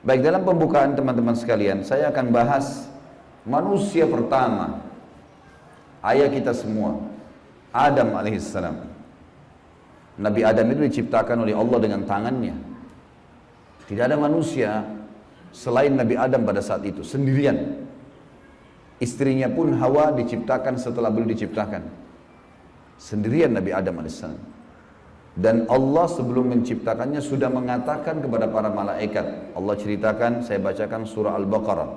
Baik, dalam pembukaan teman-teman sekalian, saya akan bahas manusia pertama, ayah kita semua, Adam alaihissalam. Nabi Adam itu diciptakan oleh Allah dengan tangannya. Tidak ada manusia selain Nabi Adam pada saat itu, sendirian. Istrinya pun Hawa diciptakan setelah beliau diciptakan. Sendirian Nabi Adam alaihissalam. Dan Allah sebelum menciptakannya sudah mengatakan kepada para malaikat. Allah ceritakan, saya bacakan surah Al-Baqarah.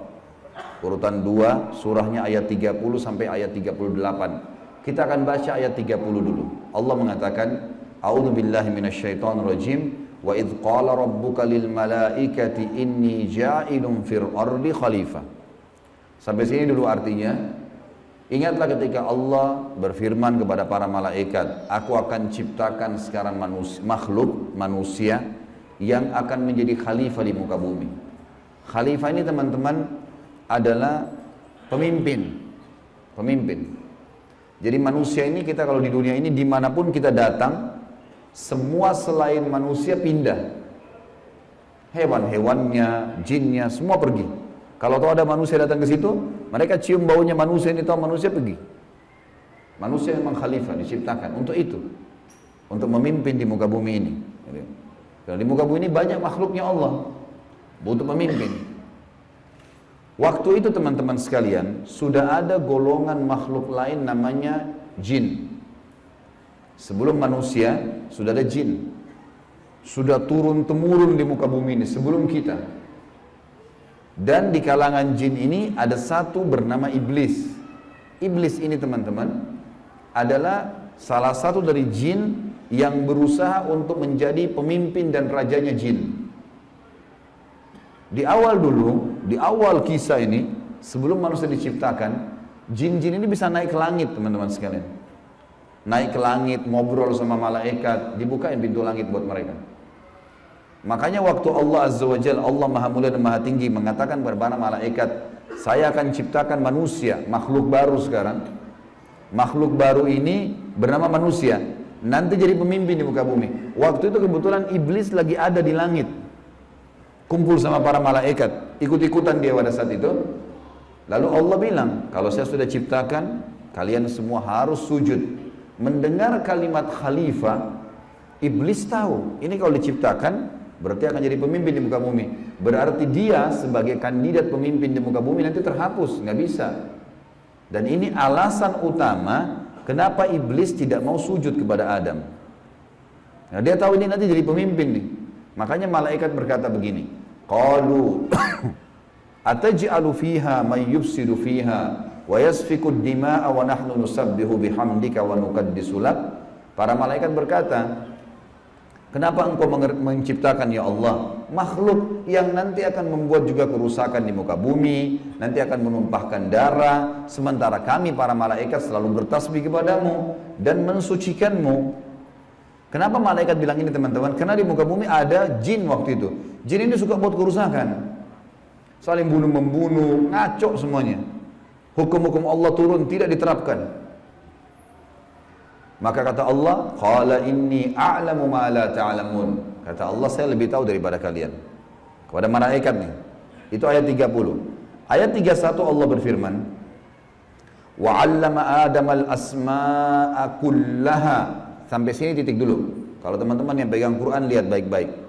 Urutan 2, surahnya ayat 30 sampai ayat 38. Kita akan baca ayat 30 dulu. Allah mengatakan, A'udzu billahi minasyaitonir rajim, wa idz qala rabbuka lil malaikati inni ja'ilun fil ardi khalifah. Sampai sini dulu artinya. Ingatlah ketika Allah berfirman kepada para malaikat, aku akan ciptakan sekarang makhluk manusia yang akan menjadi khalifah di muka bumi. Khalifah ini teman-teman adalah pemimpin. Jadi manusia ini, kita kalau di dunia ini dimanapun kita datang, semua selain manusia pindah. Hewan-hewannya, jinnya, semua pergi. Kalau tahu ada manusia datang ke situ, mereka cium baunya manusia, ini tahu manusia pergi. Manusia memang khalifah diciptakan untuk itu, untuk memimpin di muka bumi ini. Karena di muka bumi ini banyak makhluknya Allah, butuh pemimpin. Waktu itu teman-teman sekalian, sudah ada golongan makhluk lain namanya jin. Sebelum manusia, sudah ada jin. Sudah turun-temurun di muka bumi ini, sebelum kita. Dan di kalangan jin ini ada satu bernama iblis. Iblis ini teman-teman adalah salah satu dari jin yang berusaha untuk menjadi pemimpin dan rajanya jin. Di awal dulu, di awal kisah ini, sebelum manusia diciptakan, jin-jin ini bisa naik ke langit teman-teman sekalian. Naik ke langit, ngobrol sama malaikat, dibukain pintu langit buat mereka. Makanya waktu Allah Azza wa Jalla, Allah Maha Mulia dan Maha Tinggi mengatakan kepada para malaikat, saya akan ciptakan manusia, makhluk baru sekarang. Makhluk baru ini bernama manusia, nanti jadi pemimpin di muka bumi. Waktu itu kebetulan iblis lagi ada di langit, kumpul sama para malaikat, ikut-ikutan dia pada saat itu. Lalu Allah bilang, kalau saya sudah ciptakan, kalian semua harus sujud. Mendengar kalimat khalifah, iblis tahu, ini kalau diciptakan, berarti akan jadi pemimpin di muka bumi. Berarti dia sebagai kandidat pemimpin di muka bumi nanti terhapus, nggak bisa. Dan ini alasan utama kenapa iblis tidak mau sujud kepada Adam. Nah, dia tahu ini nanti jadi pemimpin nih. Makanya malaikat berkata begini, qalu ataj'alu fiha may yufsidu fiha wa yasfiku ad-dima'a wa nahnu nusabbihu bihamdika wa nuqaddisu lak. Para malaikat berkata, kenapa engkau menciptakan ya Allah makhluk yang nanti akan membuat juga kerusakan di muka bumi, nanti akan menumpahkan darah, sementara kami para malaikat selalu bertasbih kepadamu dan mensucikanmu. Kenapa malaikat bilang ini teman-teman? Karena di muka bumi ada jin waktu itu. Jin ini suka buat kerusakan, saling bunuh-membunuh, ngaco semuanya. Hukum-hukum Allah turun, tidak diterapkan. Maka kata Allah, qala inni a'lamu ma la ta'lamun. Kata Allah, saya lebih tahu daripada kalian. Kepada malaikat nih. Itu ayat 30. Ayat 31 Allah berfirman, wa 'allama Adam al-asma'a kullaha. Sampai sini titik dulu. Kalau teman-teman yang pegang Quran lihat baik-baik.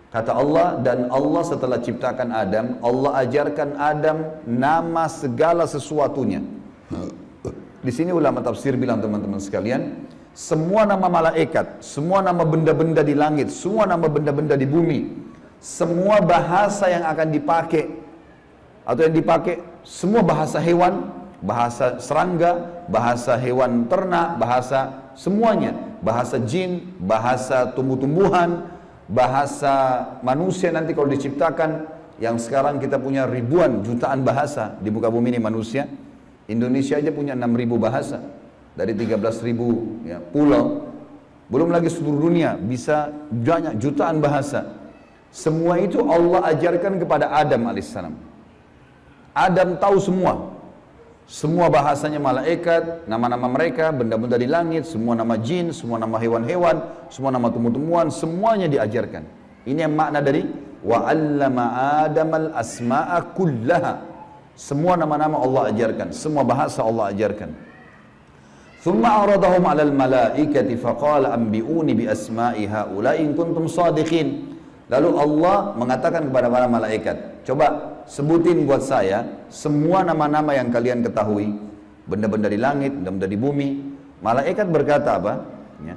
Kata Allah, dan Allah setelah ciptakan Adam, Allah ajarkan Adam nama segala sesuatunya. Di sini ulama tafsir bilang teman-teman sekalian, semua nama malaikat, semua nama benda-benda di langit, semua nama benda-benda di bumi, semua bahasa yang akan dipakai atau yang dipakai, semua bahasa hewan, bahasa serangga, bahasa hewan ternak, bahasa semuanya, bahasa jin, bahasa tumbuh-tumbuhan, bahasa manusia nanti kalau diciptakan, yang sekarang kita punya ribuan, jutaan bahasa di muka bumi ini manusia. Indonesia aja punya 6.000 bahasa dari 13.000 ya, pulau. Belum lagi seluruh dunia bisa banyak jutaan bahasa. Semua itu Allah ajarkan kepada Adam alaihissalam. Adam tahu semua. Semua bahasanya malaikat, nama-nama mereka, benda-benda di langit, semua nama jin, semua nama hewan-hewan, semua nama tumbuh-tumbuhan, semuanya diajarkan. Ini yang makna dari wa 'allama Adamal asma'a kullaha. Semua nama-nama Allah ajarkan, semua bahasa Allah ajarkan. Thumma aradahum 'alal malaikati faqala anbi'uni bi asma'i haula'i in kuntum shadiqin. Lalu Allah mengatakan kepada para malaikat, coba sebutin buat saya semua nama-nama yang kalian ketahui, benda-benda di langit, benda-benda di bumi. Malaikat berkata apa? Ya.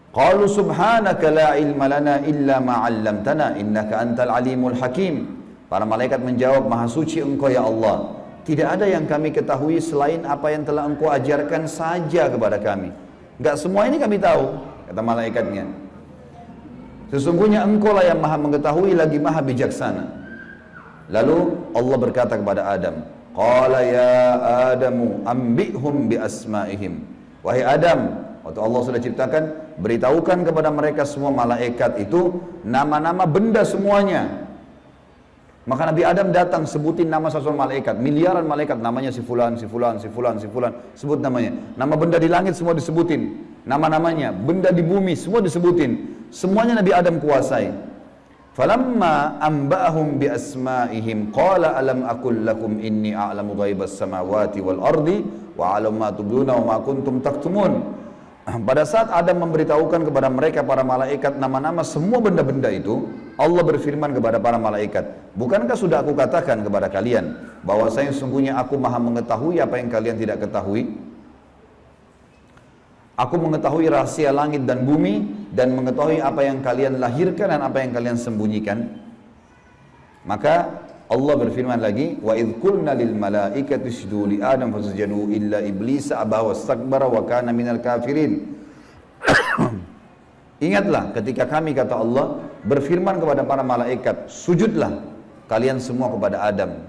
Qalu subhanaka la ilma lana illa ma 'allamtana innaka antal alimul hakim. Para malaikat menjawab, maha suci engkau ya Allah, tidak ada yang kami ketahui selain apa yang telah engkau ajarkan saja kepada kami. Enggak semua ini kami tahu, kata malaikatnya. Sesungguhnya engkau lah yang maha mengetahui lagi maha bijaksana. Lalu Allah berkata kepada Adam, qala ya Adamu ambihum bi asma'ihim. Wahai Adam, waktu Allah sudah ciptakan, beritahukan kepada mereka semua malaikat itu nama-nama benda semuanya. Maka Nabi Adam datang sebutin nama satu malaikat, miliaran malaikat, namanya si fulan, si fulan, si fulan, si fulan, sebut namanya. Nama benda di langit semua disebutin, nama-namanya, benda di bumi semua disebutin. Semuanya Nabi Adam kuasai. Falamma amba'ahum bi asma'ihim qala alam aqul lakum inni a'lamu ghaibas samawati wal ardi wa a'lamu ma tubduna wa ma kuntum taktumun. Pada saat Adam memberitahukan kepada mereka para malaikat nama-nama semua benda-benda itu, Allah berfirman kepada para malaikat, bukankah sudah aku katakan kepada kalian bahwasanya sesungguhnya aku maha mengetahui apa yang kalian tidak ketahui? Aku mengetahui rahasia langit dan bumi dan mengetahui apa yang kalian lahirkan dan apa yang kalian sembunyikan. Maka Allah berfirman lagi, wa idh qulna lil malaikati isjudu li Adam fasajadu illa iblisa aba wastakbara wa kana minal kafirin. Ingatlah ketika kami, kata Allah, berfirman kepada para malaikat, sujudlah kalian semua kepada Adam.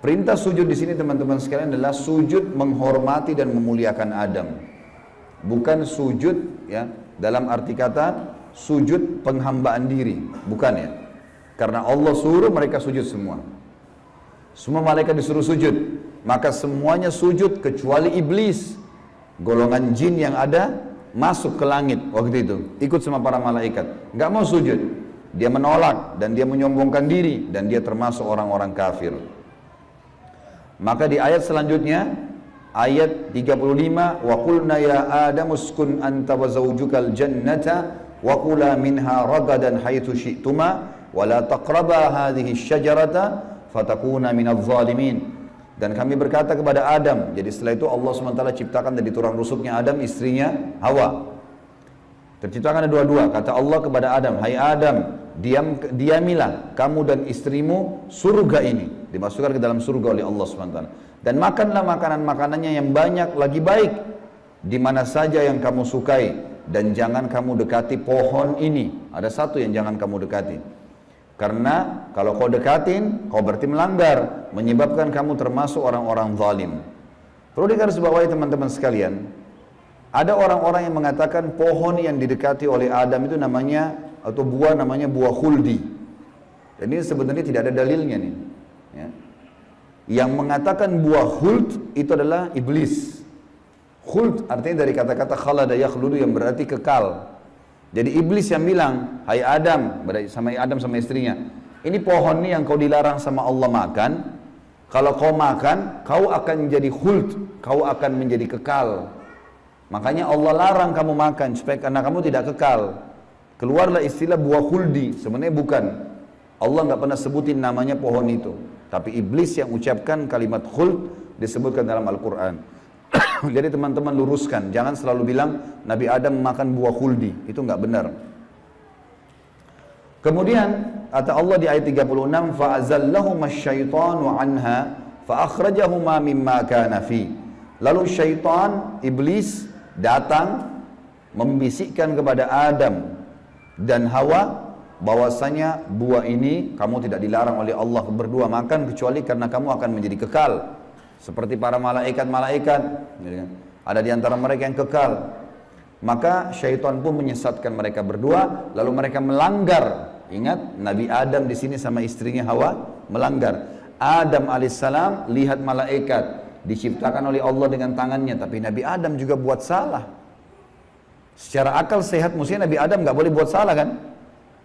Perintah sujud di sini teman-teman sekalian adalah sujud menghormati dan memuliakan Adam. Bukan sujud ya dalam arti kata sujud penghambaan diri, bukan ya. Karena Allah suruh mereka sujud semua. Semua malaikat disuruh sujud. Maka semuanya sujud kecuali iblis. Golongan jin yang ada masuk ke langit waktu itu. Ikut sama para malaikat. Gak mau sujud. Dia menolak dan dia menyombongkan diri. Dan dia termasuk orang-orang kafir. Maka di ayat selanjutnya, ayat 35, wa qulna ya Adam uskun anta wa zawjukal jannata wa kula minha ragadan haitsu syi'tuma wala taqraba hadhihi syajarata fatakuna minadh zalimin. Dan kami berkata kepada Adam, jadi setelah itu Allah SWT ciptakan dari tulang rusuknya Adam istrinya Hawa. Terciptakan ada dua-dua. Kata Allah kepada Adam, hai Adam, diamilah kamu dan istrimu surga ini, dimasukkan ke dalam surga oleh Allah SWT. Dan makanlah makanan-makanannya yang banyak lagi baik di mana saja yang kamu sukai, dan jangan kamu dekati pohon ini. Ada satu yang jangan kamu dekati. Karena kalau kau dekatin, kau berarti melanggar, menyebabkan kamu termasuk orang-orang zalim. Perlu digarisbawahi teman-teman sekalian, ada orang-orang yang mengatakan pohon yang didekati oleh Adam itu namanya, atau buah namanya buah khuldi. Dan ini sebenarnya tidak ada dalilnya nih. Ya. Yang mengatakan buah khuld itu adalah iblis. Khuld artinya dari kata-kata khalada yakhludu yang berarti kekal. Jadi iblis yang bilang, hai Adam, sama Adam sama istrinya, ini pohon nih yang kau dilarang sama Allah makan, kalau kau makan, kau akan menjadi khuld, kau akan menjadi kekal. Makanya Allah larang kamu makan, supaya karena kamu tidak kekal. Keluarlah istilah buah khuldi, sebenarnya bukan. Allah nggak pernah sebutin namanya pohon itu. Tapi iblis yang ucapkan kalimat khuld disebutkan dalam Al-Quran. Jadi teman-teman luruskan, jangan selalu bilang Nabi Adam makan buah khuldi, itu nggak benar. Kemudian kata Allah di ayat 36, fa'azallahuma asyaitanu anha fa'akhrajahuma mimma kana fi. Lalu syaitan, iblis datang membisikkan kepada Adam dan Hawa bahwasanya buah ini kamu tidak dilarang oleh Allah berdua makan kecuali karena kamu akan menjadi kekal. Seperti para malaikat-malaikat, ada di antara mereka yang kekal. Maka syaitan pun menyesatkan mereka berdua, lalu mereka melanggar. Ingat, Nabi Adam di sini sama istrinya Hawa melanggar. Adam alaihissalam lihat malaikat diciptakan oleh Allah dengan tangannya, tapi Nabi Adam juga buat salah. Secara akal sehat mestinya Nabi Adam nggak boleh buat salah kan?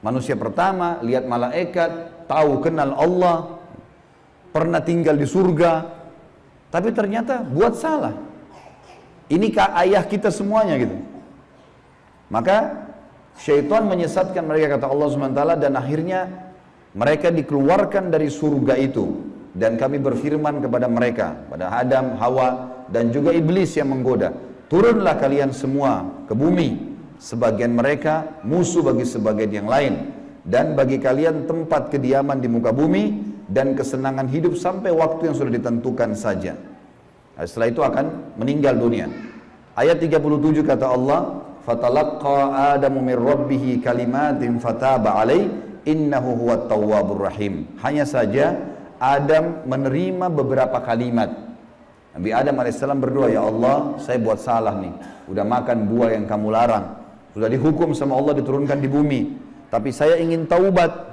Manusia pertama, lihat malaikat, tahu kenal Allah, pernah tinggal di surga, tapi ternyata buat salah. Inikah ayah kita semuanya gitu. Maka syaitan menyesatkan mereka, kata Allah SWT, dan akhirnya mereka dikeluarkan dari surga itu. Dan kami berfirman kepada mereka, pada Adam, Hawa, dan juga iblis yang menggoda, turunlah kalian semua ke bumi. Sebagian mereka musuh bagi sebagian yang lain, dan bagi kalian tempat kediaman di muka bumi dan kesenangan hidup sampai waktu yang sudah ditentukan saja. Nah, setelah itu akan meninggal dunia. Ayat 37 kata Allah, fatalaqqa Adamu min rabbih kalimatin fataba alaih innahu huwat tawwabur rahim. Hanya saja Adam menerima beberapa kalimat. Nabi Adam alaihissalam berdoa, ya Allah, saya buat salah nih, udah makan buah yang kamu larang, sudah dihukum sama Allah diturunkan di bumi, tapi saya ingin taubat,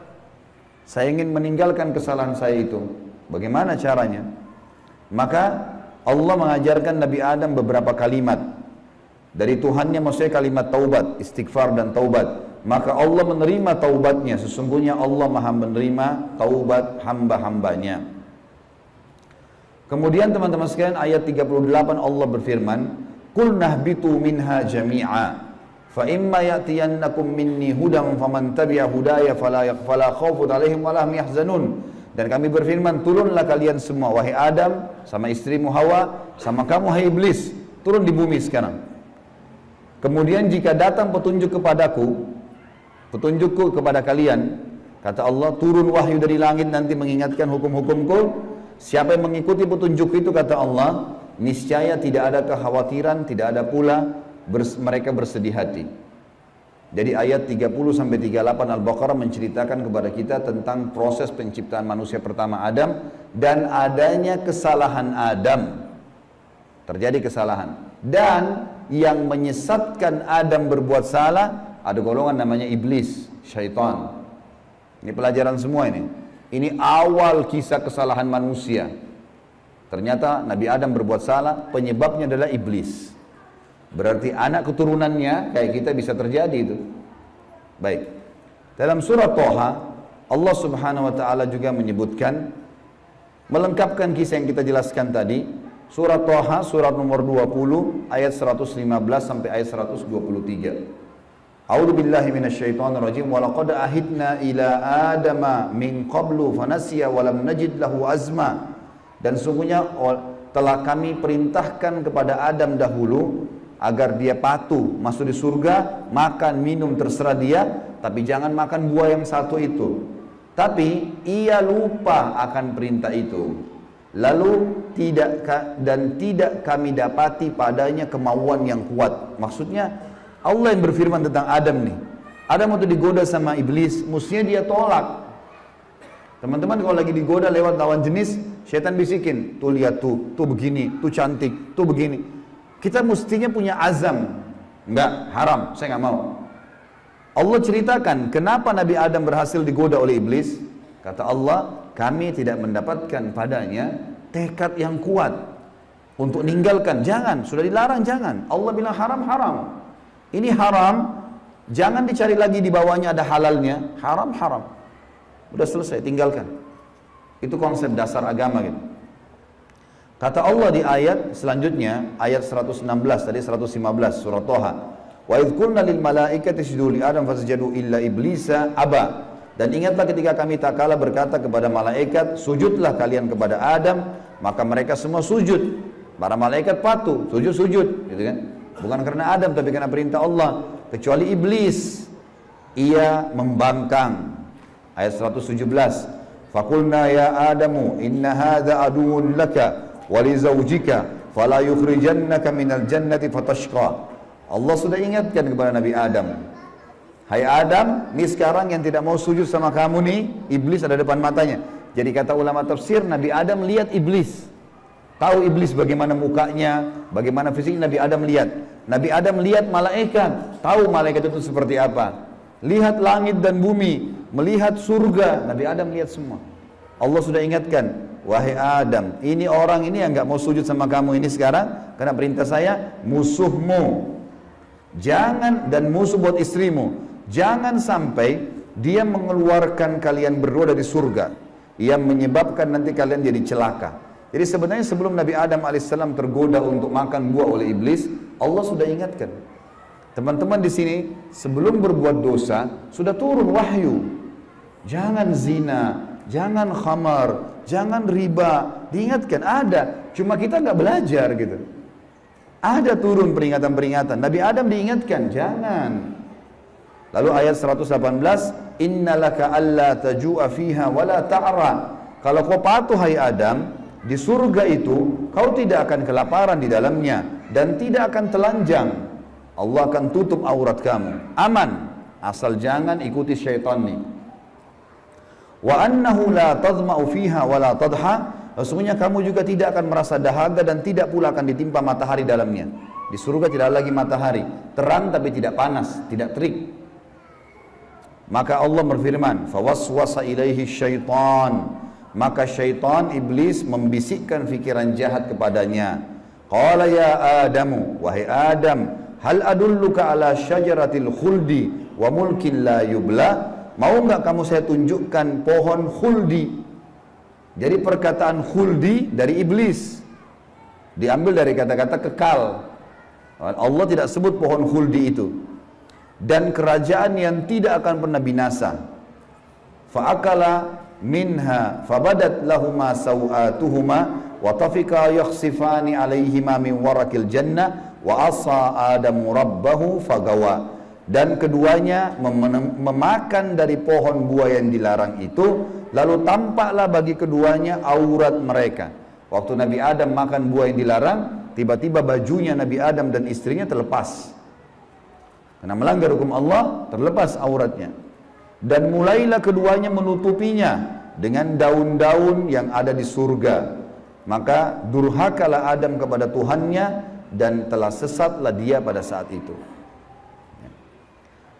saya ingin meninggalkan kesalahan saya itu. Bagaimana caranya? Maka Allah mengajarkan Nabi Adam beberapa kalimat dari Tuhannya, maksudnya kalimat taubat, istighfar dan taubat. Maka Allah menerima taubatnya. Sesungguhnya Allah maha menerima taubat hamba-hambanya. Kemudian teman-teman sekalian, ayat 38 Allah berfirman, Qul nahbitu minha jami'a fa imma ya'tiyannakum minni hudan faman tabi'a hudaya fala khaufun 'alaihim wa lahum yahzanun. Dan kami berfirman, turunlah kalian semua, wahai Adam, sama istrimu Hawa, sama kamu hai iblis, turun di bumi sekarang. Kemudian jika datang petunjuk kepadaku, petunjukku kepada kalian, kata Allah, turun wahyu dari langit nanti mengingatkan hukum-hukumku. Siapa yang mengikuti petunjuk itu, kata Allah, niscaya tidak ada kekhawatiran, tidak ada pula mereka bersedih hati. Jadi ayat 30-38 Al-Baqarah menceritakan kepada kita tentang proses penciptaan manusia pertama Adam dan adanya kesalahan Adam. Terjadi kesalahan. Dan yang menyesatkan Adam berbuat salah, ada golongan namanya iblis, syaitan. Ini pelajaran semua ini. Ini awal kisah kesalahan manusia. Ternyata Nabi Adam berbuat salah, penyebabnya adalah iblis. Berarti anak keturunannya kayak kita bisa terjadi itu. Baik. Dalam surah Toha, Allah Subhanahu wa taala juga menyebutkan, melengkapkan kisah yang kita jelaskan tadi. Surah Toha, surat nomor 20, ayat 115 sampai ayat 123. A'udzu billahi minasyaitonir rajim. Wa laqad ahidna ila adama min qablu fanasiya wa lam najid lahu azma. Dan sungguhnya telah kami perintahkan kepada Adam dahulu agar dia patuh masuk di surga, makan minum terserah dia, tapi jangan makan buah yang satu itu. Tapi ia lupa akan perintah itu. Lalu tidak kami dapati padanya kemauan yang kuat. Maksudnya Allah yang berfirman tentang Adam nih. Adam waktu digoda sama iblis, mestinya dia tolak. Teman-teman kalau lagi digoda lewat lawan jenis, syaitan bisikin, tuh lihat tuh begini, tuh cantik, tuh begini. Kita mestinya punya azam. Enggak, haram, saya nggak mau. Allah ceritakan kenapa Nabi Adam berhasil digoda oleh iblis. Kata Allah, kami tidak mendapatkan padanya tekad yang kuat untuk meninggalkan. Jangan, sudah dilarang jangan. Allah bilang haram. Ini haram, jangan dicari lagi di bawahnya ada halalnya. Haram. Udah selesai, tinggalkan. Itu konsep dasar agama gitu. Kata Allah di ayat selanjutnya, ayat 116 tadi 115 surah Toha. Wa idh qulna lil malaikati isjudu li Adam fasajadu illa iblisa aba. Dan ingatlah ketika kami tak kalah berkata kepada malaikat, sujudlah kalian kepada Adam, maka mereka semua sujud. Para malaikat patuh, sujud, gitu kan? Bukan karena Adam tapi karena perintah Allah, kecuali iblis. Ia membangkang. Ayat 117. Faqulna ya Adamu inna hadza aduwwun laka wa li zawjika fala yukhrijannaka minal jannati fatashqa. Allah sudah ingatkan kepada Nabi Adam, hai Adam, ini sekarang yang tidak mau sujud sama kamu nih, iblis ada depan matanya. Jadi kata ulama tafsir, Nabi Adam lihat iblis. Tahu iblis bagaimana mukanya, bagaimana fisiknya, Nabi Adam lihat. Nabi Adam lihat malaikat, tahu malaikat itu seperti apa. Lihat langit dan bumi, melihat surga, Nabi Adam lihat semua. Allah sudah ingatkan, wahai Adam, ini orang ini yang nggak mau sujud sama kamu ini sekarang, karena perintah saya, musuhmu. Jangan, dan musuh buat istrimu. Jangan sampai dia mengeluarkan kalian berdua dari surga, yang menyebabkan nanti kalian jadi celaka. Jadi sebenarnya sebelum Nabi Adam alaihissalam tergoda untuk makan buah oleh iblis, Allah sudah ingatkan. Teman-teman di sini sebelum berbuat dosa sudah turun wahyu. Jangan zina, jangan khamar, jangan riba. Diingatkan ada, cuma kita nggak belajar gitu. Ada turun peringatan-peringatan. Nabi Adam diingatkan, jangan. Lalu ayat 118, innalaka alla taju'a fiha wala ta'ra. Kalau kau patuh hai Adam, di surga itu kau tidak akan kelaparan di dalamnya dan tidak akan telanjang. Allah akan tutup aurat kamu. Aman, asal jangan ikuti syaitan nih. Wa annahu la tadma'u fiha wala tadha. Sesungguhnya kamu juga tidak akan merasa dahaga dan tidak pula akan ditimpa matahari dalamnya. Di surga tidak lagi matahari, terang tapi tidak panas, tidak terik. Maka Allah berfirman, fawaswasa ilaihi syaitan. Maka syaitan, iblis membisikkan fikiran jahat kepadanya. Qala ya Adamu, wahai Adam, hal adulluka ala syajaratil khuldi wa mulkin la yubla. Mau enggak kamu saya tunjukkan pohon khuldi? Jadi perkataan khuldi dari iblis, diambil dari kata-kata kekal. Allah tidak sebut pohon khuldi itu. Dan kerajaan yang tidak akan pernah binasa. Fa'akala minha fabadat lahuma sawatuhuma wa tafika yakhsifani alaihima min warakil jannah wa asa adamu rabbahu fagawa. Dan keduanya memakan dari pohon buah yang dilarang itu, lalu tampaklah bagi keduanya aurat mereka. Waktu Nabi Adam makan buah yang dilarang, tiba-tiba bajunya Nabi Adam dan istrinya terlepas. Karena melanggar hukum Allah, terlepas auratnya. Dan mulailah keduanya menutupinya dengan daun-daun yang ada di surga. Maka durhakalah Adam kepada Tuhannya dan telah sesatlah dia pada saat itu.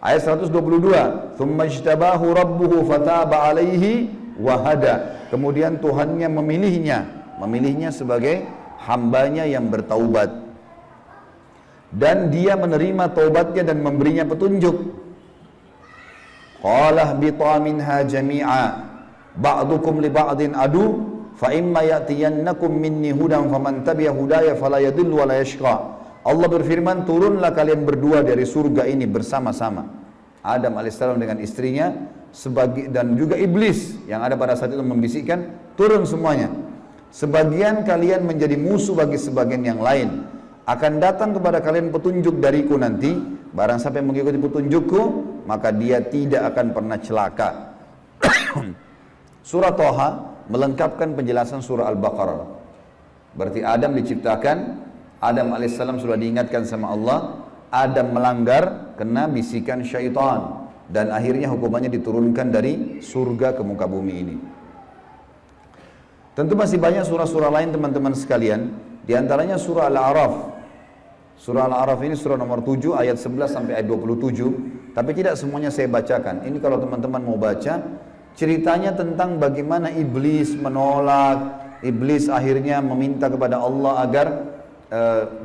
Ayat 122, "Tsumma ijtabahu rabbuhu fataba 'alaihi wa hada." Kemudian Tuhannya memilihnya sebagai hambanya yang bertaubat. Dan dia menerima taubatnya dan memberinya petunjuk. Qala bita minha jami'a ba'dukum li ba'din adu fa imma ya'tiyannakum minni hudan faman tabi'a hudaya fala yadhillu wa la yashqa. Allah berfirman, turunlah kalian berdua dari surga ini bersama-sama. Adam alaihissalam dengan istrinya dan juga iblis yang ada pada saat itu membisikkan, turun semuanya. Sebagian kalian menjadi musuh bagi sebagian yang lain. Akan datang kepada kalian petunjuk dariku nanti, barang siapa yang mengikuti petunjukku, maka dia tidak akan pernah celaka. Surah Thaha melengkapkan penjelasan surah Al-Baqarah. Berarti Adam diciptakan, Adam alaihissalam sudah diingatkan sama Allah, Adam melanggar, kena bisikan syaitan, dan akhirnya hukumannya diturunkan dari surga ke muka bumi ini. Tentu masih banyak surah-surah lain teman-teman sekalian, di antaranya surah Al-A'raf. Surah Al-A'raf ini surah nomor 7 ayat 11 sampai ayat 27, tapi tidak semuanya saya bacakan. Ini kalau teman-teman mau baca, ceritanya tentang bagaimana iblis menolak, iblis akhirnya meminta kepada Allah agar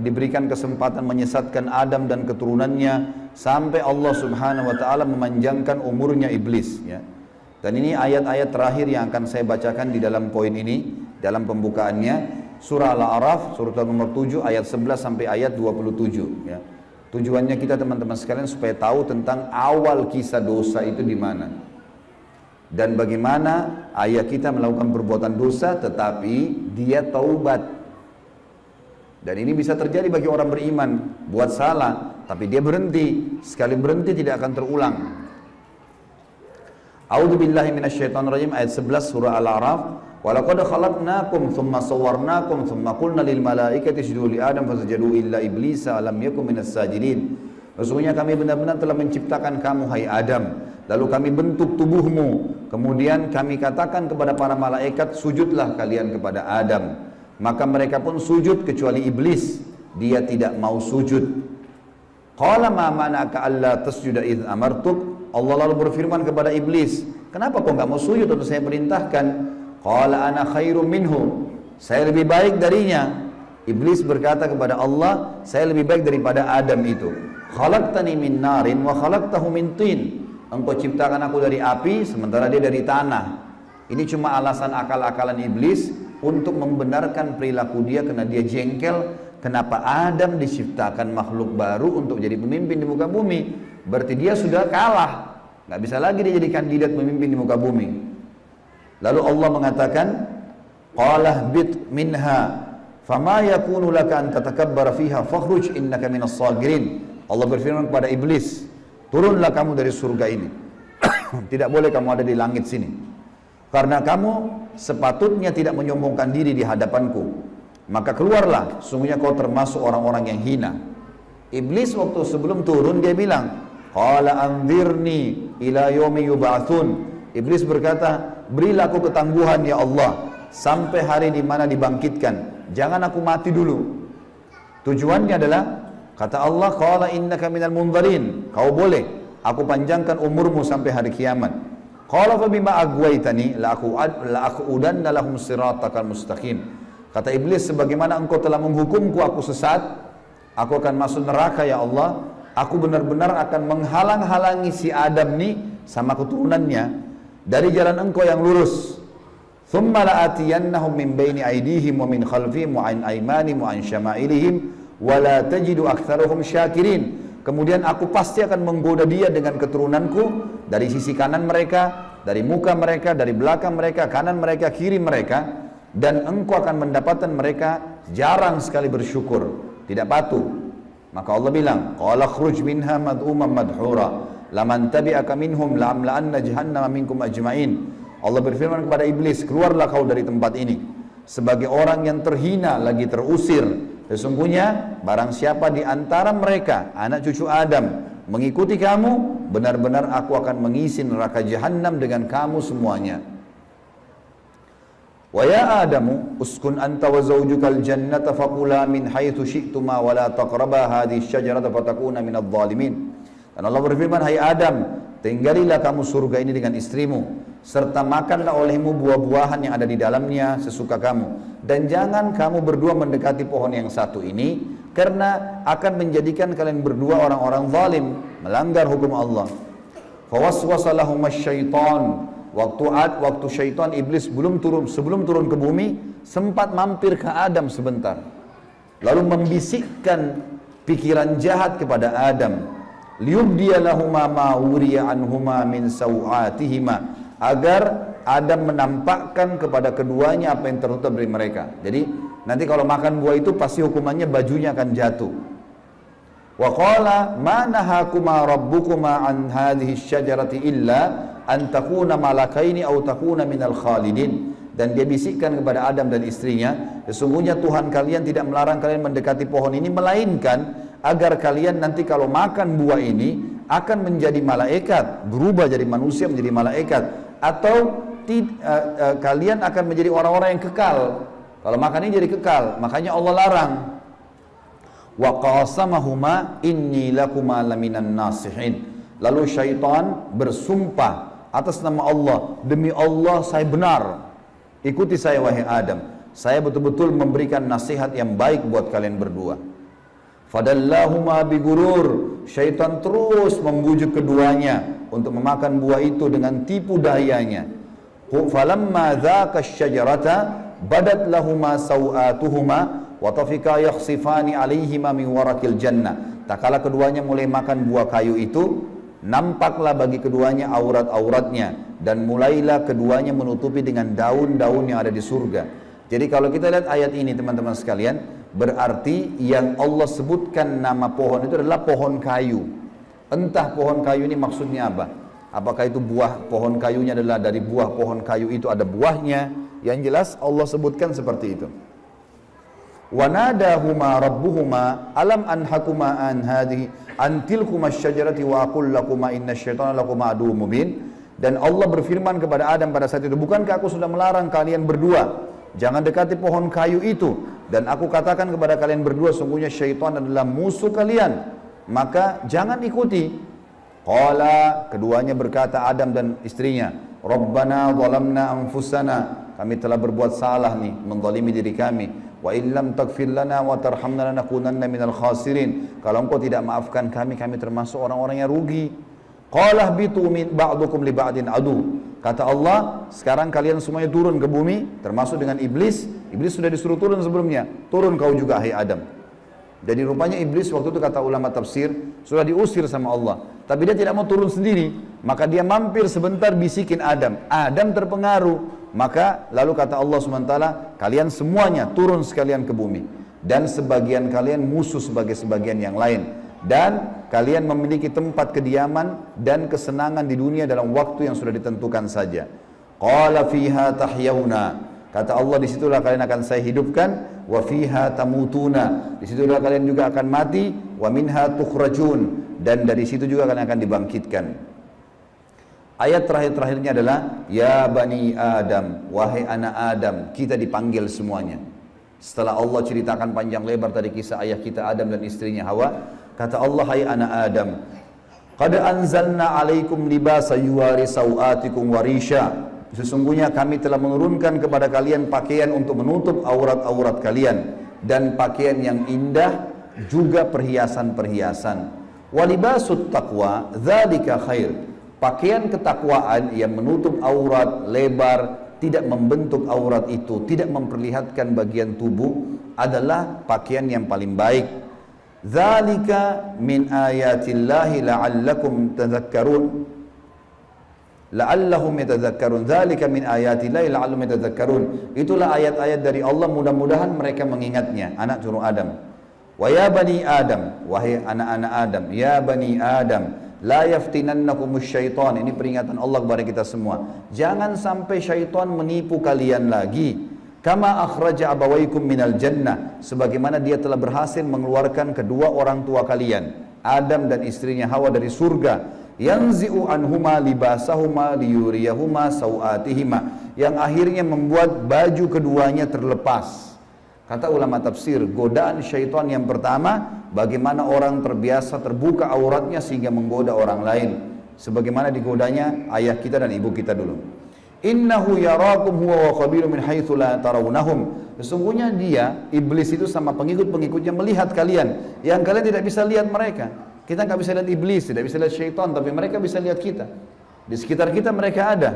diberikan kesempatan menyesatkan Adam dan keturunannya, sampai Allah Subhanahu wa taala memanjangkan umurnya iblis, ya. Dan ini ayat-ayat terakhir yang akan saya bacakan di dalam poin ini, dalam pembukaannya. Surah Al-A'raf, surah nomor 7 ayat 11 sampai ayat 27, ya. Tujuannya kita teman-teman sekalian supaya tahu tentang awal kisah dosa itu di mana. Dan bagaimana ayah kita melakukan perbuatan dosa tetapi dia taubat. Dan ini bisa terjadi bagi orang beriman, buat salah tapi dia berhenti, sekali berhenti tidak akan terulang. A'udzubillahi minasyaitonirrajim, ayat 11 surah Al-A'raf. Walaqad khalaqnakum thumma sawwarnakum thumma qulna lil malaikati isjudu li Adam fasajadu illa iblisa lam yakun minas sajidin. Sesungguhnya kami benar-benar telah menciptakan kamu hai Adam, lalu kami bentuk tubuhmu, kemudian kami katakan kepada para malaikat, sujudlah kalian kepada Adam. Maka mereka pun sujud kecuali iblis, dia tidak mau sujud. Qala ma mana'aka alla tasjuda idh amartuk. Allah lalu berfirman kepada iblis, kenapa kau enggak mau sujud waktu saya perintahkan? Qala ana khairum minhu, saya lebih baik darinya. Iblis berkata kepada Allah, saya lebih baik daripada Adam itu. Khalaqtani min narin wa khalaqtahu min tin. engkau ciptakan aku dari api sementara dia dari tanah. Ini cuma alasan akal-akalan iblis untuk membenarkan perilaku dia karena dia jengkel. Kenapa Adam diciptakan makhluk baru untuk jadi pemimpin di muka bumi? Berarti dia sudah kalah, nggak bisa lagi dia jadi kandidat pemimpin di muka bumi. Lalu Allah mengatakan, qalah bit minha fama yakunu laka an tatakabbara fiha fakhruj innaka minas sagirin. Allah berfirman kepada iblis, turunlah kamu dari surga ini. Tidak boleh kamu ada di langit sini, karena kamu sepatutnya tidak menyombongkan diri di hadapanku. Maka keluarlah, sungguhnya kau termasuk orang-orang yang hina. Iblis waktu sebelum turun dia bilang, qala anzirni ila yaumi yub'atsun. Iblis berkata, berilah aku ketangguhan ya Allah sampai hari di mana dibangkitkan. Jangan aku mati dulu. Tujuannya adalah, kata Allah, qala innaka minal munzarin. Kau boleh, aku panjangkan umurmu sampai hari kiamat. Qala fa bima aghwaytani la aqudanna lahum siratakal mustaqim. Kata iblis, sebagaimana engkau telah menghukumku aku sesat, aku akan masuk neraka ya Allah. Aku benar-benar akan menghalang-halangi si Adam nih sama keturunannya dari jalan engkau yang lurus. Thumma la'atiyannahum min baini aydihim wa min khalfihim wa an aymanihim wa an syama'ilihim wa la tajidu aktsaruhum syakirin. Kemudian aku pasti akan menggoda dia dengan keturunanku dari sisi kanan mereka, dari muka mereka, dari belakang mereka, kanan mereka, kiri mereka. Dan engkau akan mendapatkan mereka jarang sekali bersyukur, tidak patuh. Maka Allah bilang, qala khruj minha mad'uman madhura laman tabi'aka minhum la'amla'anna jahannama minkum ajma'in. Allah berfirman kepada iblis, keluarlah kau dari tempat ini sebagai orang yang terhina lagi terusir. Sesungguhnya barang siapa di antara mereka anak cucu Adam mengikuti kamu, benar-benar aku akan mengisi neraka jahannam dengan kamu semuanya. Wa ya Adamu uskun anta wa zawjukal jannata faqula min haitsu syi'tuma wa la taqraba hadhihi syajarata fatakuna minadh dhalimin. Dan Allah berfirman, hai Adam, tinggalilah kamu surga ini dengan istrimu serta makanlah olehmu buah-buahan yang ada di dalamnya sesuka kamu, dan jangan kamu berdua mendekati pohon yang satu ini karena akan menjadikan kalian berdua orang-orang zalim, melanggar hukum Allah. Fawaswasa lahumas syaitan. Waktu syaitan iblis sebelum turun ke bumi sempat mampir ke Adam sebentar, lalu membisikkan pikiran jahat kepada Adam, liyubdiya lahuma ma wuriya anhuma min sawatihima, agar Adam menampakkan kepada keduanya apa yang tertutup dari mereka. Jadi nanti kalau makan buah itu pasti hukumannya bajunya akan jatuh. Wa qala ma nahakuma rabbukuma an hadhihi syajarati illa an takuna malakaini aw takuna minal khalidin. Dan dia bisikkan kepada Adam dan istrinya, sesungguhnya Tuhan kalian tidak melarang kalian mendekati pohon ini, melainkan agar kalian nanti kalau makan buah ini akan menjadi malaikat, berubah jadi manusia menjadi malaikat, atau kalian akan menjadi orang-orang yang kekal. Kalau makan ini jadi kekal, makanya Allah larang. Wa qasamahuma inni lakuma laminan nasihin. Lalu syaitan bersumpah atas nama Allah, demi Allah saya benar, ikuti saya wahai Adam, saya betul-betul memberikan nasihat yang baik buat kalian berdua. Fadallahuma bigurur. Syaitan terus membujuk keduanya untuk memakan buah itu dengan tipu dayanya. Falamma dzaka asyajarata badat lahuma sawatuhuma wa tafika yakhsifani alaihima min warakil jannah. Tak kala keduanya mulai makan buah kayu itu, nampaklah bagi keduanya aurat-auratnya, dan mulailah keduanya menutupi dengan daun-daun yang ada di surga. Jadi kalau kita lihat ayat ini teman-teman sekalian, berarti yang Allah sebutkan nama pohon itu adalah pohon kayu. Entah pohon kayu ini maksudnya apa? Apakah itu buah pohon kayunya adalah dari buah pohon kayu itu ada buahnya? Yang jelas Allah sebutkan seperti itu. وَنَادَاهُمَا رَبُّهُمَا أَلَمْ أَنْهَكُمَا أَنْ هَذِهِ أَنْ تِلْكُمَا الشَّجَرَةِ وَأَقُلْ لَكُمَا إِنَّ الشَّيْطَانَ لَكُمَا عَدُوٌّ مُبِينٌ. Dan Allah berfirman kepada Adam pada saat itu, bukankah aku sudah melarang kalian berdua jangan dekati pohon kayu itu, dan aku katakan kepada kalian berdua sungguhnya syaitan adalah musuh kalian, maka jangan ikuti. Qala, keduanya berkata Adam dan istrinya, Rabbana zalamna anfusana, kami telah berbuat salah nih, menzalimi diri kami. Wa illam taghfir lana wa tarhamna lanakunanna minal khasirin. Kalau engkau tidak maafkan kami, kami termasuk orang-orang yang rugi. Qala bitu min ba'dukum li ba'din adu. Kata Allah, sekarang kalian semuanya turun ke bumi, termasuk dengan iblis. Iblis sudah disuruh turun sebelumnya. Turun kau juga, hai Adam. Jadi rupanya iblis waktu itu kata ulama tafsir, sudah diusir sama Allah. Tapi dia tidak mau turun sendiri. Maka dia mampir sebentar bisikin Adam. Adam terpengaruh. Maka lalu kata Allah SWT, kalian semuanya turun sekalian ke bumi. Dan sebagian kalian musuh sebagai sebagian yang lain. Dan kalian memiliki tempat kediaman dan kesenangan di dunia dalam waktu yang sudah ditentukan saja. Qala fiha tahyawna. Kata Allah, disitulah kalian akan saya hidupkan. Wa fiha tamutuna. Disitulah kalian juga akan mati. Wa minha tukhrajun. Dan dari situ juga kalian akan dibangkitkan. Ayat terakhir-terakhirnya adalah ya bani Adam, wahai anak Adam. Kita dipanggil semuanya. Setelah Allah ceritakan panjang lebar tadi kisah ayah kita Adam dan istrinya Hawa, kata Allah, hai anak Adam, qad anzalna alaikum libasa yuwari sawatikum warisha. Sesungguhnya kami telah menurunkan kepada kalian pakaian untuk menutup aurat-aurat kalian dan pakaian yang indah juga perhiasan-perhiasan. Walibasut taqwa dzalika khair. Pakaian ketakwaan yang menutup aurat lebar, tidak membentuk aurat itu, tidak memperlihatkan bagian tubuh, adalah pakaian yang paling baik. Dzalika min ayatillahi la'allakum tadhakkarun. La'allahum yatadhakkarun. Dzalika min ayatillahi la'allahum yatadhakkarun. Itulah ayat-ayat dari Allah, mudah-mudahan mereka mengingatnya, anak cucu Adam. Wa ya bani Adam, wahai anak-anak Adam, ya bani Adam, la yaftinannakumus syaitan. Ini peringatan Allah kepada kita semua. Jangan sampai syaitan menipu kalian lagi. Kama akhraja abawaikum minal jannah. Sebagaimana dia telah berhasil mengeluarkan kedua orang tua kalian, Adam dan istrinya Hawa, dari surga. Yanzi'u anhuma libasahuma liyuriyahuma sawatihima. Yang akhirnya membuat baju keduanya terlepas. Kata ulama tafsir, godaan syaitan yang pertama, bagaimana orang terbiasa terbuka auratnya sehingga menggoda orang lain. Sebagaimana digodanya ayah kita dan ibu kita dulu. Innahu yarakum huwa wa qabilu min haitsu la tarawnahum. Sesungguhnya dia, iblis itu sama pengikut-pengikutnya melihat kalian yang kalian tidak bisa lihat mereka. Kita nggak bisa lihat iblis, tidak bisa lihat syaitan, tapi mereka bisa lihat kita. Di sekitar kita mereka ada.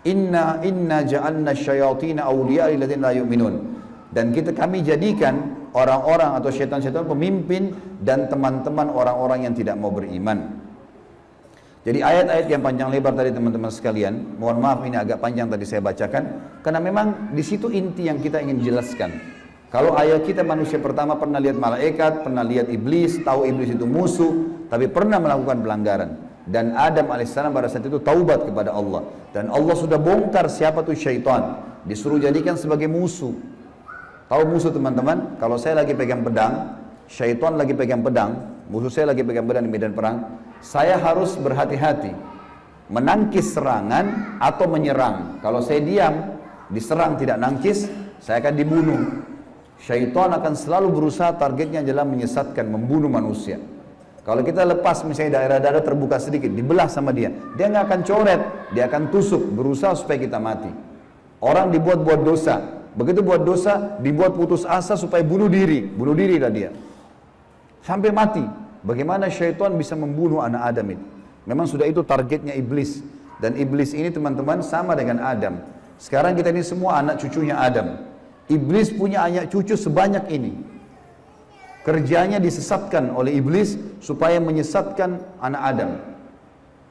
Inna ja'alna syayatina awliya lil ladzina la yu'minun. Dan kami jadikan orang-orang atau syaitan-syaitan pemimpin dan teman-teman orang-orang yang tidak mau beriman. Jadi ayat-ayat yang panjang lebar tadi teman-teman sekalian, mohon maaf ini agak panjang tadi saya bacakan, karena memang di situ inti yang kita ingin jelaskan. Kalau ayat kita manusia pertama pernah lihat malaikat, pernah lihat iblis, tahu iblis itu musuh, tapi pernah melakukan pelanggaran. Dan Adam alaihissalam pada saat itu taubat kepada Allah. Dan Allah sudah bongkar siapa tuh syaitan, disuruh jadikan sebagai musuh. Tahu musuh teman-teman? Kalau saya lagi pegang pedang, syaitan lagi pegang pedang, musuh saya lagi pegang pedang di medan perang, saya harus berhati-hati menangkis serangan atau menyerang. Kalau saya diam, diserang tidak nangkis, saya akan dibunuh. Syaitan akan selalu berusaha, targetnya adalah menyesatkan, membunuh manusia. Kalau kita lepas misalnya daerah-daerah terbuka sedikit, dibelah sama dia nggak akan coret, dia akan tusuk, berusaha supaya kita mati. Orang dibuat-buat dosa, begitu buat dosa, dibuat putus asa supaya bunuh dirilah dia. Sampai mati. Bagaimana syaitan bisa membunuh anak Adam itu? Memang sudah itu targetnya iblis. Dan iblis ini teman-teman sama dengan Adam. Sekarang kita ini semua anak cucunya Adam. Iblis punya anak cucu sebanyak ini. Kerjanya disesatkan oleh iblis supaya menyesatkan anak Adam.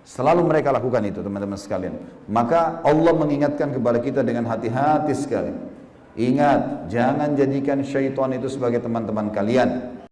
Selalu mereka lakukan itu teman-teman sekalian. Maka Allah mengingatkan kepada kita dengan hati-hati sekali. Ingat, jangan jadikan syaitan itu sebagai teman-teman kalian.